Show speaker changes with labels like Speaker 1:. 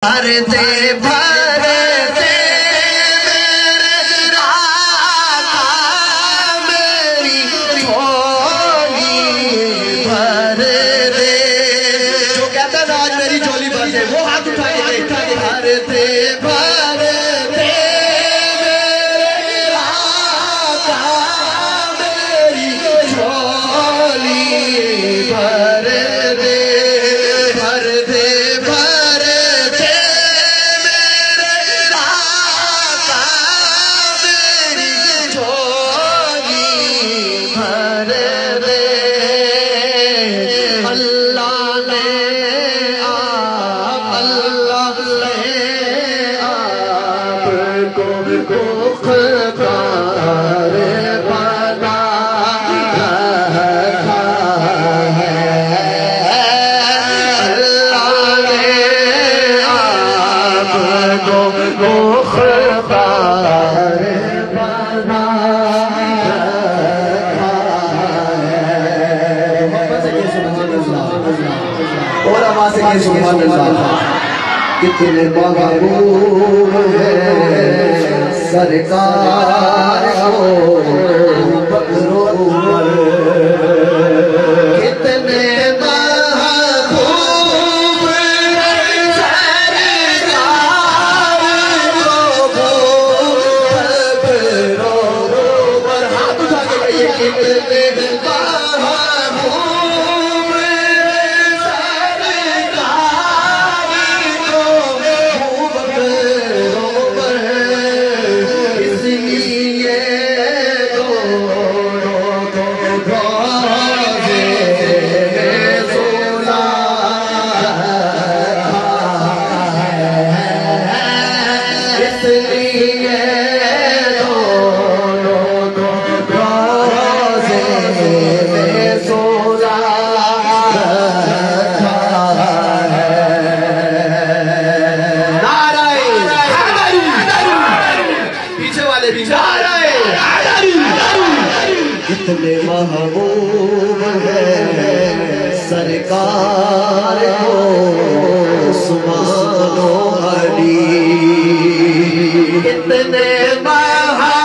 Speaker 1: بھرتے بھرتے میرے آقا میری جھولی بھر دے۔ جو کہتا ہے نا آج میری جھولی بھر دے، وہ ہاتھ اٹھائیے بھرتے بھرتے میرے آقا میری جھولی بھر دے۔ بھرتے بھرتے میرے آقا میری جھولی بھر دے۔ اللہ نے آپ کو مختار بنا رکھا ہے۔ اللہ نے آپ کو مختار بنا رکھا ہے۔ اور آواز سے کہیں سبحان اللہ۔ کتنے محبوب ہیں سرکار کو بکروں پر، کتنے محبوب ہیں سرکار کو بکروں پر۔ ہاتھ اٹھا کے کہیے کتنے محبوب ہیں سرکار کو بکروں پر۔ اس لیے دونوں کو روزے میں سلا ہے۔ اس لیے دونوں کو روزے میں سلا ہے۔ نعرہ حیدری، پیچھے والے بھی نعرہ حیدری۔ کتنے محبوب ہیں سرکار کو عثمان و علی، کتنے محبوب